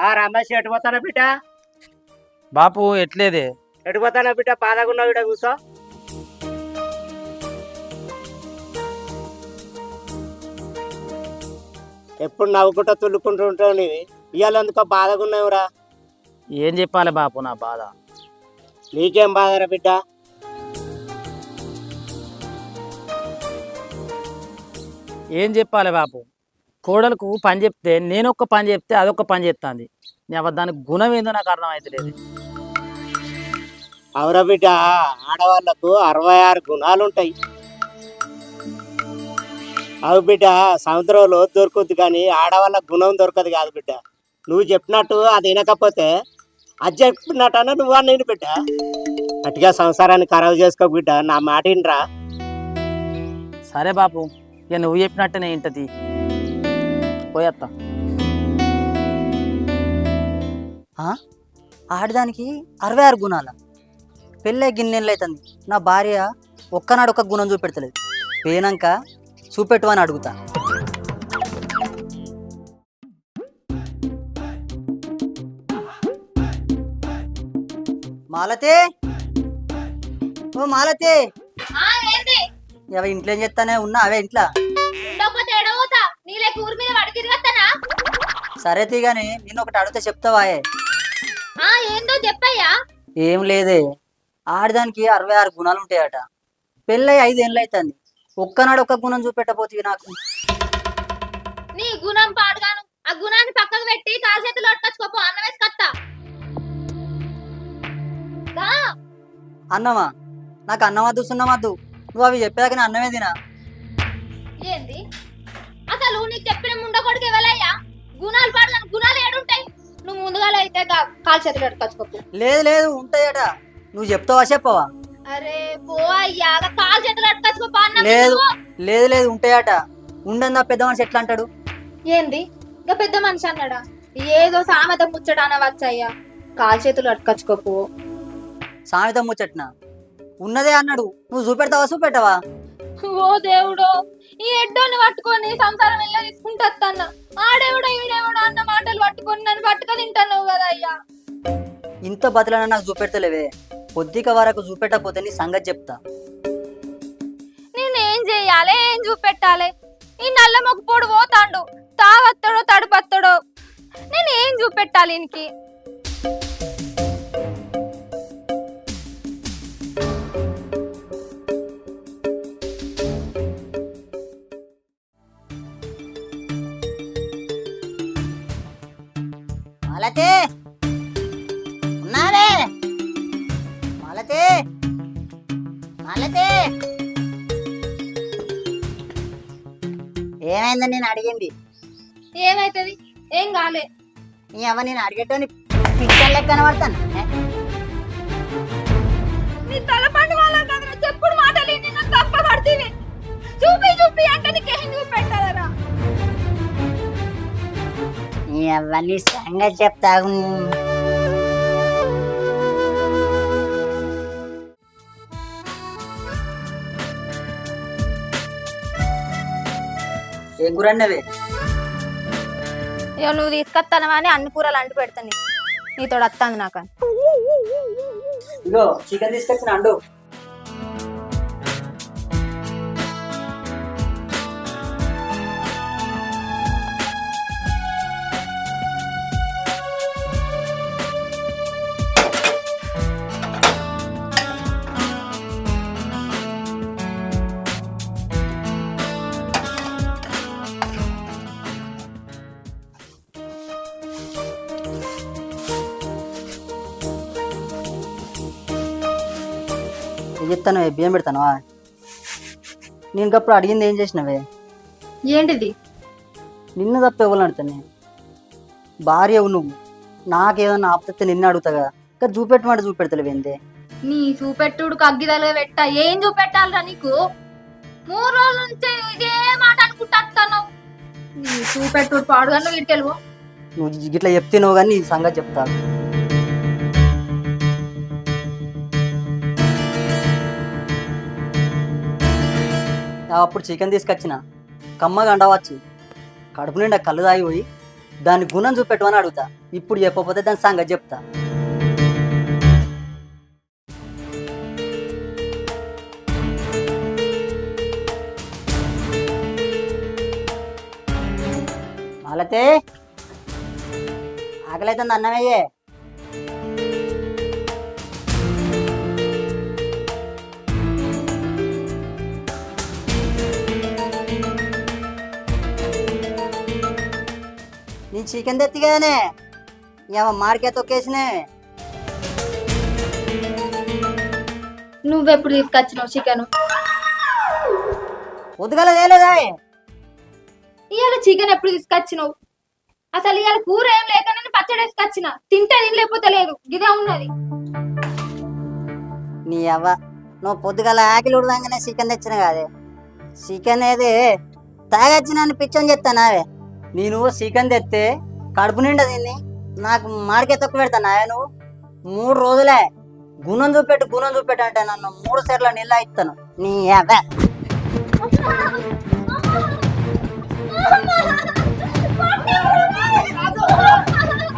ఆ రమేష్ ఎటు పోతానా బిడ్డ? బాపు ఎట్లేదే? ఎటు పోతానా బిడ్డ? పాదగున్నావు బిడ్డ, కూర్చో. ఎప్పుడు నవ్వుకుంటా తుల్లుకుంటూ ఉంటావు నీవి, ఇవాళ ఎందుకో బాధగున్నావురా? ఏం చెప్పాలి బాపు నా బాధ? నీకేం బాధరా బిడ్డ? ఏం చెప్పాలి బాపు? కోడలకు పని చెప్తే నేను ఒక్క పని చెప్తే అదొక్క పని చెప్తాంది. దానికి గుణం ఏందో నాకు అర్థం అవుతలేదు. అవురా బిడ్డ, ఆడవాళ్లకు 66 గుణాలు ఉంటాయి. అవు బిడ్డ, సముద్రంలో దొరుకుద్ది కానీ ఆడవాళ్ళ గుణం దొరకదు కాదు బిడ్డ. నువ్వు చెప్పినట్టు అది వినకపోతే అది చెప్పినట్టన్నా నువ్వు నేను బిడ్డ. అటుగా సంసారాన్ని ఖరాబు చేసుకో బిడ్డ, నా మాట వినరా? సరే బాపు, ఇక నువ్వు చెప్పినట్టనే ఇంటది. పోయేత్తా. ఆడదానికి 66 గుణాల పెళ్ళే గిన్నెళ్ళు అవుతుంది. నా భార్య ఒక్కనాడు ఒక్క గుణం చూపెడతలేదు. పోయినాక చూపెట్టు అని అడుగుతా. మాలతే, ఓ మాలతే, ఇంట్లో ఏం చెప్తానే ఉన్నా? అవే ఇంట్లో. సరే తీగాని నేను ఒకటి అడిగితే చెప్తావాయే? ఏందో చెప్పయ్యా. ఏం లేదే, ఆడదానికి 66 గుణాలు ఉంటాయట. పెళ్ళై 5 ఏళ్ళు అవుతుంది. ఒక్కనాడు ఒక్క గుణం చూపెట్టబోతుంది నాకు. నీ గుణం పాడుగాను, ఆ గుణాన్ని పక్కకు పెట్టి కాలు చేతులు పట్టుకొచ్చుకోపో, అన్నం వేసుకొత్తా. అన్నమా? నాకు అన్నం వద్దు, సున్నం వద్దు. నువ్వు అవి చెప్పాక అన్నమే తినా. ఏంది అసలు నీకు చెప్పిన ముండకొడికి ఎవరయ్యా? గుణాలు పాడుగాను, గుణాలు ఏడుంటాయి? నువ్వు ముందుగా అయితే కాలు చేతులు పట్టుకొచ్చుకోపో. లేదు లేదు, ఉంటాయట. నువ్వు చెప్తావా చెప్పవా? అరే పో అయ్యా, కాలు చేతులు పట్టుకొచ్చుకోపో. లేదు లేదు లేదు, ఉంటాయట. ఉండన్నా పెద్ద మనిషి ఎట్లా అంటాడు? ఏంది ఇంకా పెద్ద మనిషి అన్నాడా? ఏదో సామెత ముచ్చట అనవచ్చయ్యా. కాలు చేతులు పట్టుకొచ్చుకోపో. సామెత ముచ్చట్న ఉన్నదే అన్నాడు. నువ్వు చూపెడతావా చూపెట్టవా? ఓ దేవుడో, ఈ ఎడ్డోని పట్టుకొని సంసారం ఎలా తీసుకుంటా? ఆడేవుడో ఈడేవుడో అన్న మాటలు పట్టుకొని నన్ను పట్టుకొని తింటాను కదా అయ్యా. ఇంత బతులన్నా నాకు చూపెడతలేవే. కొద్దిగా వరకు చూపెట్టకపోతే నీ సంగతి చెప్తా. నేనేం చెయ్యాలి, ఏం చూపెట్టాలి? ఈ నల్ల మొక్కుపోడు పోతాండు, తాగత్తడో తడుపత్తడో. నేను ఏం చూపెట్టాలి ఈయనకి? మాలతే, ఉన్నావే? మాలతే, మాలతే, ఏమైందని నేను అడిగింది? ఏమైతుంది? ఏం కాలే. ఏమో నేను అడిగేటోని పిచ్చర్ లెక్క కనబడతాను. నీ తలపండు వాళ్ళ దగ్గర చెప్పుడు మాటలు నిన్ను తప్పబడుతుంది. చూపి చూపి అంటే నీకేం చూపెట్టాలరా? అవన్నీ సంగతి చెప్తాగు. ఏం కూర అన్నవే? ఇక నువ్వు తీసుకొస్తానవా అని అన్ని కూరలు అంటు పెడతాను. నీతో వస్తాను నాకు. ఇగో చికెన్ తీసుకొచ్చిన అండు. చెప్తాను, బియ్యం పెడతానవా? నేను ఇంకప్పుడు అడిగింది ఏం చేసినవే? ఏంటిది? నిన్ను తప్ప ఎవరు అడుగుతాను? భార్యవు నువ్వు. నాకేదన్నా ఆపుతే నిన్ను అడుగుతా కదా. ఇంకా చూపెట్టమంటే చూపెడతలేవేందే? నీ చూపెట్టుడు అగ్గిదలుగా పెట్ట. ఏం చూపెట్టాలరా నీకు? 3 రోజుల నుంచి ఇదే మాట అనుకుంటాను. నీ చూపెట్టుడు పాడుగా నువ్వు ఇటుకెళ్ళవు. నువ్వు ఇట్లా చెప్తున్నావు కానీ నీ సంగతి చెప్తా. అప్పుడు చికెన్ తీసుకొచ్చిన కమ్మగా అండవచ్చు. కడుపు నిండా కళ్ళు తాగిపోయి దాని గుణం చూపెట్టమని అడుగుతా. ఇప్పుడు చెప్పకపోతే దాని సంగతి చెప్తా. మాలతే ఆకలైతుంది, అన్నమయ్యే. నేను చికెన్ తెత్తిగానే ఏమో మాడికాయ తొక్కేసినే. నువ్వెప్పుడు తీసుకొచ్చినావు చికెన్? పొద్దుగల తేలేదా? ఇవాళ చికెన్ ఎప్పుడు తీసుకొచ్చినావు? అసలు ఇవాళ కూర ఏం లేక నేను పచ్చడి వేసుకొచ్చిన. తింటే తినలేకపోతే లేదు, ఇదే ఉన్నది. నీ అవ్వ, నువ్వు పొద్దుగల ఆకిలి ఉడదంగానే చికెన్ తెచ్చిన కాదే. చికెన్ ఏది తాగొచ్చిన పిచ్చని చెప్తానావే. నేను చికెన్ తెస్తే కడుపు నిండా తిని నాకు మాడికాయ తొక్కు పెడతానావే నువ్వు. 3 రోజులే గుణం చూపెట్టు అంటే నన్ను 3 సార్లు నీళ్ళ ఇస్తాను. నీ అవ్వ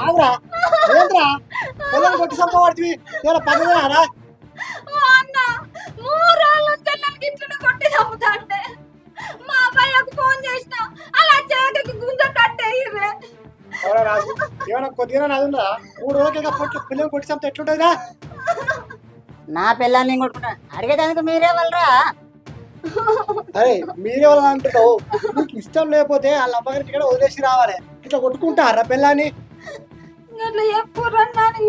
ఆగురా, ఏంద్రా పొలం కొట్టి సంపవాడివి? ఇలా పదరారా? అన్న 3 రోజుల నుంచి నన్ను గిట్లనే కొట్టి చంపుతా అంటే మా అబ్బాయికి ఫోన్ చేసిన అలా చేతికి గుంజ కట్టేయిర్రే. ఎవరా రాజు, ఏమైనా కొద్దిగా నాదుందా? 3 రోజులకి పొట్లు పిల్లలు కొట్టి చంపితే ఎట్లుంటుందిరా? నా పిల్లల్ని కొట్టుకుంటాను అడిగేదానికి మీరే వాళ్ళరా? అరే మీరే వాళ్ళని అంటున్నావు. నీకు ఇష్టం లేకపోతే వాళ్ళ అమ్మగారికి ఇక్కడ వదిలేసి రావాలి. ఇట్లా కొట్టుకుంటారా పిల్లని? అట్లా చెప్పురన్నాని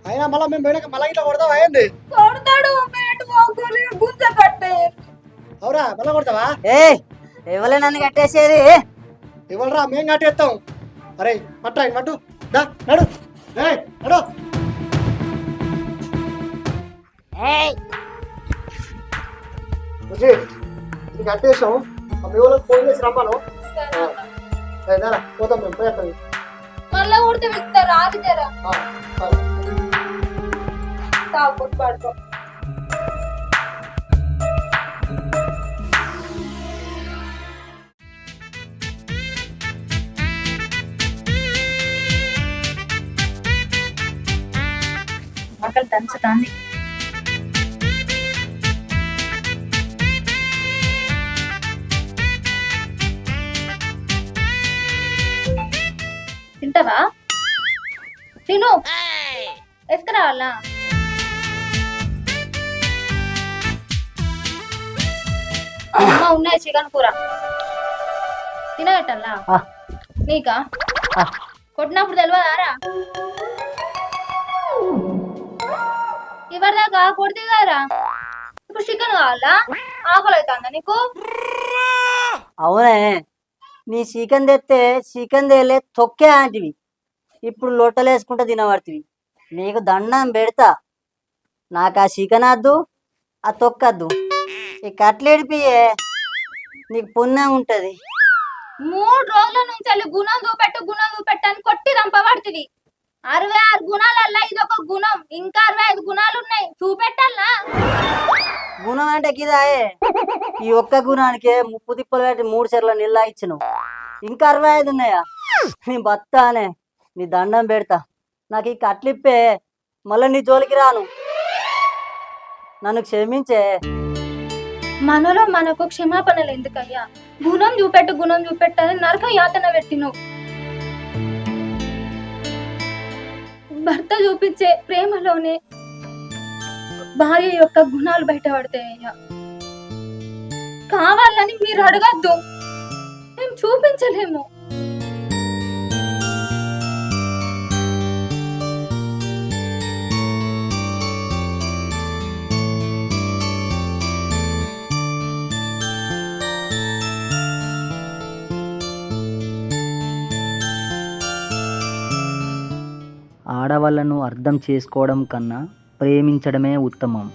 అయినా మళ్ళీ మేము పోయినాక మళ్ళీ ఇట్లా కొడతావా ఏంది? కొడతాడు మేటు పోకూరి గుంజ కట్టేయరు. అవురా, మళ్ళీ కొడతావా? ఏ ఎవరే నన్ను కట్టేసేది? ఇవ్వరా, మేము కట్టేస్తాం. అరే మట్రా మట్టు దా నడు. నడు ఇది కట్టేసాం. మీ వాళ్ళకి ఫోన్ చేసి రమ్మను. పోతాం మేము, పోయేస్తాం. మళ్ళా కొడితే వెళ్తారు రాదు జరా తాపొట్టు పడుకో. ఆకలి దంచుతాంది. తింటావా? తిను, వేసుకురావాలా? అమ్మ ఉన్నాయి చికెన్ కూర తినగట్టల్లా నీకా? కొట్టినప్పుడు తెలియదారా? ఇవరిదాకా కొడితే కదరా, ఇప్పుడు చికెన్ కావాలా? ఆకలి అవుతుందా నీకు? అవునే, నీ చికెన్ తెస్తే చికెన్ తేలే తొక్కే ఆంటివి. ఇప్పుడు లొట్టలు వేసుకుంటా తినబడుతుంది. నీకు దండం పెడతా. నాకు ఆ చికెన్ వద్దు, ఆ తొక్కద్దు. ఈ కట్లేడిపియే, నీకు పుణ్యం ఉంటది. 3 రోజుల నుంచి గుణం చూపెట్టు అని కొట్టి రంపబడుతుంది. 66 గుణాలల్లా ఇదొక గుణం. ఇంకా 65 గుణాలు ఉన్నాయి, చూపెట్టాలా? గుణం అంటే కిదాయే. ఈ ఒక్క గుణానికే 30 తిప్పలు పెట్టి 3 సార్లు నీళ్ళ ఇచ్చినావు. ఇంకా 65 ఉన్నాయా? నీ బత్తానే, నీ దండం పెడతా. నాకు ఈ కట్లిప్పే, మళ్ళీ నీ జోలికి రాను. నన్ను క్షమించే. మనలో మనకు క్షమాపణలు ఎందుకయ్యా? గుణం చూపెట్టు అని నరక యాతన పెట్టినావు. భర్త చూపించే ప్రేమలోనే భార్య యొక్క గుణాలు బయటపడతాయ్యా. కావాలని మీరు అడగద్దు, మేము చూపించలేము. ఆడవాళ్ళను అర్థం చేసుకోవడం కన్నా ప్రేమించడమే ఉత్తమం.